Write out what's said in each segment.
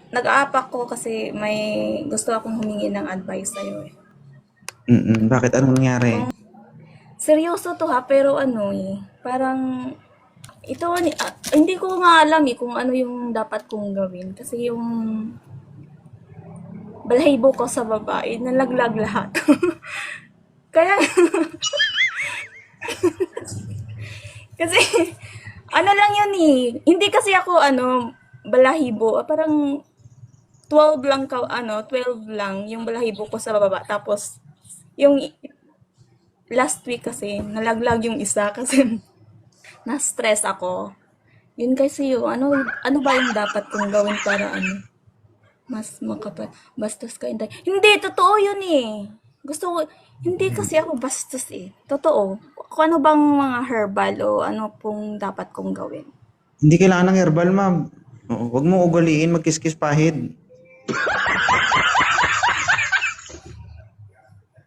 nag-aapak ko kasi may gusto akong humingi ng advice sa'yo eh. Bakit anong nangyari? Kung seryoso to ha, pero ano eh, parang ito, hindi ko nga alam eh kung ano yung dapat kong gawin. Kasi yung balahibo ko sa babae, nalaglag lahat. Kaya, kasi, ano lang yun eh. Hindi kasi ako, balahibo. Parang 12 lang, 12 lang yung balahibo ko sa baba. Tapos, yung last week kasi, nalaglag yung isa kasi na-stress ako. Yun kasi yung, ano ba yung dapat kong gawin para mas makapal, bastos ka, hindi. Hindi, totoo yun eh. Gusto ko, hindi kasi ako bastos eh. Totoo. Kung ano bang mga herbal o ano pong dapat kong gawin. Hindi kailangan ng herbal, ma'am. Oo, wag mo ugaliin magkiskis pahid.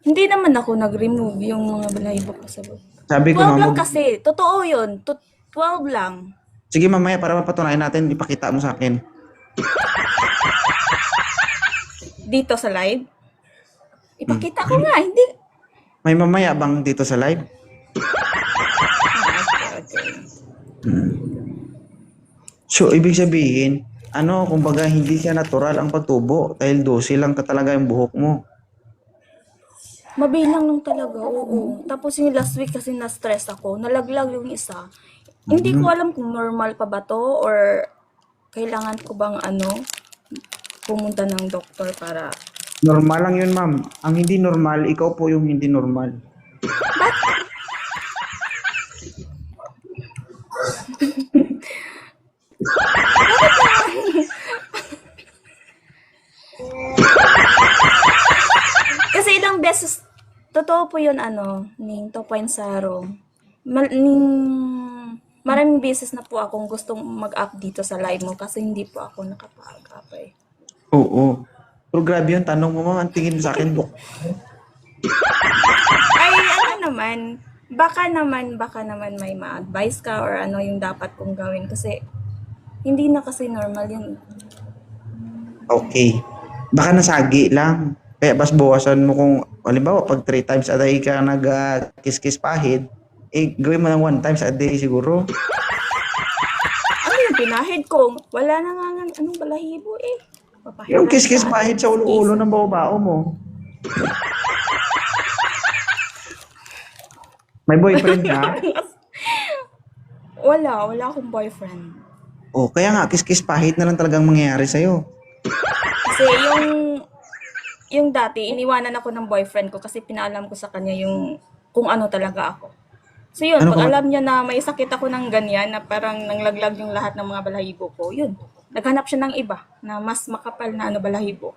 Hindi naman ako nag-remove yung mga balahibo ko sa baba. Sabi ko, 12 ma'am, lang kasi. Totoo yun. 12 lang. sige mamaya para mapatunayan natin, ipakita mo sa akin. Dito sa live. Hmm. Ipakita ko nga. Hindi. May mamaya bang dito sa live? Okay, okay. So, ibig sabihin, kumbaga hindi siya natural ang pagtubo dahil 12 lang ka talaga yung buhok mo. Mabilang lang talaga, oo. Tapos yung last week kasi na-stress ako, nalaglag yung isa. Hindi ko alam kung normal pa ba to or kailangan ko bang pumunta ng doktor para... Normal lang yun, ma'am. Ang hindi normal, ikaw po yung hindi normal. Kasi ilang beses, totoo po yun Ning 2.0. Maraming beses na po akong gustong mag-up dito sa live mo kasi hindi po ako nakapag-up eh. Oo. Pero grabe yung tanong mo, ma'am. Ang tingin mo sa akin, Ay, baka naman may ma-advise ka or ano yung dapat kong gawin kasi hindi na kasi normal yun. okay. Baka nasagi lang. Kaya bas bawasan mo kung, halimbawa, pag 3 times a day ka nag-kiss-kiss pahid, gawin mo ng 1 times a day siguro. Ano yung pinahid ko? Wala na nga anong balahibo eh. Yung Papahiran kiss-kiss ka at pahid sa ulo-ulo kiss-kiss. ng bao-bao mo. May boyfriend ka? Wala akong boyfriend. O, kaya nga, kiss-kiss pahid na lang talagang mangyayari sa'yo. Kasi yung dati, iniwanan ako ng boyfriend ko kasi pinaalam ko sa kanya yung kung ano talaga ako. So yun, Ano ka pag man? alam niya na may sakit ako ng ganyan, na parang nanglaglag yung lahat ng mga balahibo ko, yun. Naghanap siya ng iba na mas makapal na balahibo.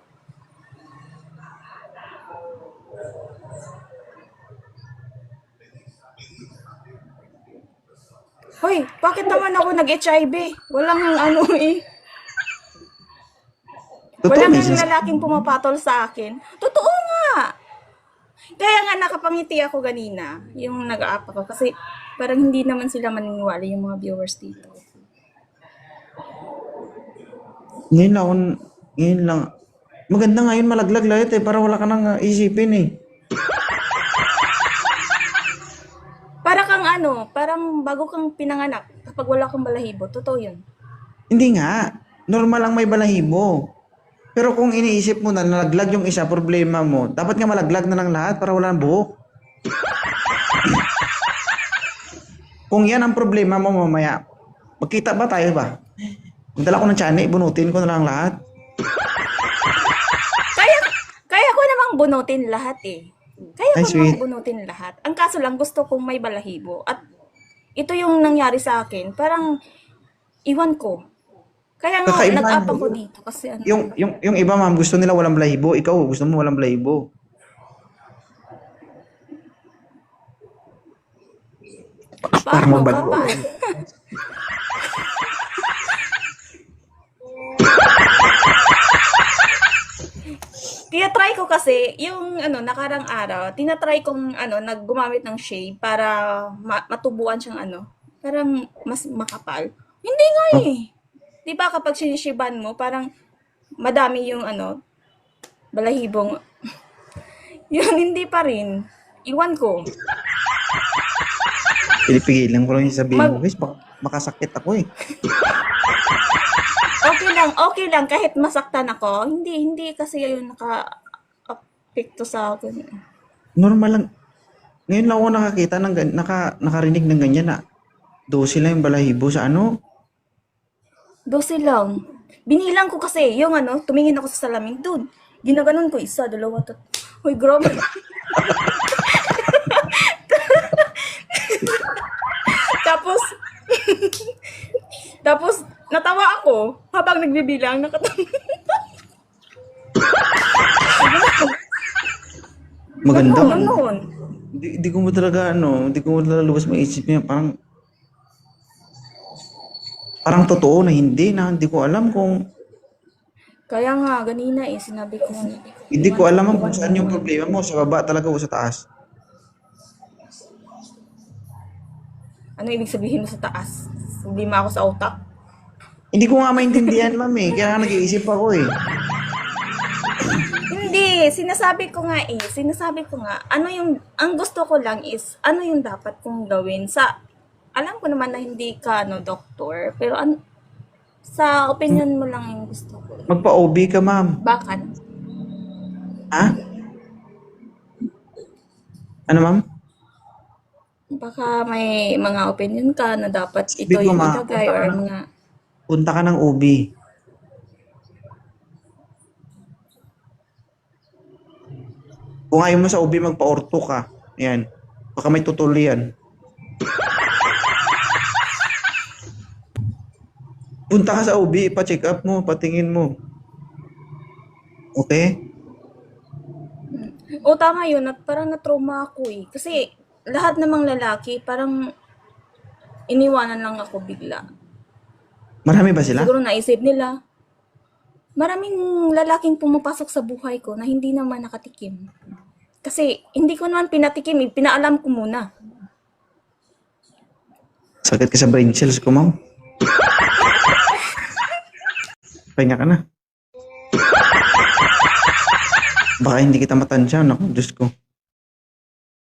Hoy, bakit naman ako nag-HIV? Walang eh. Totoo, Walang may ang lalaking pumapatol sa akin. Totoo nga. Kaya nga nakapangiti ako ganina, yung nag-app ako. Kasi parang hindi naman sila maniniwala yung mga viewers dito. ngayon lang, ngayon lang. Maganda ngayon malaglag lahat para wala ka nang isipin eh. Para kang parang bago kang pinanganak kapag wala kang balahibo. Totoo yun. Hindi nga, normal ang may balahibo. Pero kung iniisip mo na nalaglag yung isa, problema mo, dapat nga malaglag na lang lahat para wala ng buhok. Kung yan ang problema mo mamaya, magkita ba tayo ba? Magdala ko ng tiyan, bunutin ko na lang lahat. Kaya, kaya ko namang bunutin lahat eh. Kaya Ay, ko namang sweet. bunutin lahat. Ang kaso lang gusto kong may balahibo. At ito yung nangyari sa akin. Parang iwan ko. Kaya nga Kakaiba. nag-up ako dito kasi Yung iba ma'am, gusto nila walang balahibo. Ikaw, gusto mo walang balahibo. Parang paano ka magbalik. pa? Kaya try ko kasi, yung nakarang araw, tinatry kong naggumamit ng shade para matubuan siyang parang mas makapal. Hindi nga Oh, eh. 'Di ba kapag sinishiban mo, parang madami yung ano, balahibong. Yun, hindi pa rin. Iwan ko. Pinipigilan ko lang yung sabihin Mag, ko, guys, baka makasakit ako eh. okay lang kahit masaktan ako. Hindi kasi yun naka-apekto sa akin. Normal lang. Ngayon lang ako nakakita ng nakarinig ng ganyan na 12 lang yung balahibo sa ano. 12 lang. Binilang ko kasi, yung ano, tumingin ako sa salamin doon. Ginaganon ko, 1, 2, 3. Uy, grabe. Tapos, tapos, natawa ako habang nagbibilang. Maganda. Ganon. Di ko mo talaga hindi ko mo talaga lubos maisip niya. Parang totoo na hindi ko alam kung, Kaya nga, ganina sinabi ko. hindi ko alam kung saan yung problema mo, sa baba talaga o sa taas. Ano ibig sabihin mo sa taas? Problema ako sa utak? Hindi ko nga maintindihan, ma'am eh. Kaya nga nag-iisip ako eh. Hindi, sinasabi ko nga, ang gusto ko lang is, ano yung dapat kong gawin alam ko naman na hindi ka, doktor, pero sa opinion mo lang yung gusto ko. Magpa-OB ka, ma'am. Bakit? Ha? Ano, ma'am? Baka may mga opinion ka na dapat ito Sabi ko, yung ma, ilagay or mga, punta ka ng OB. Kung ayaw mo sa OB, magpa-orto ka. Yan. Baka may tutuloy yan. Punta ka sa OB, pa-check up mo, patingin mo. Okay? o tama yun, at parang na-trauma ako eh. Kasi lahat namang lalaki, parang iniwanan lang ako bigla. Marami ba sila? Siguro naisip nila, maraming lalaking pumapasok sa buhay ko na hindi naman nakatikim. Kasi hindi ko naman pinatikim, pinaalam ko muna. Sakit ka sa brain cells ko, ma'am. Pahinga ka na. Baka hindi kita matansya, naku, Diyos ko.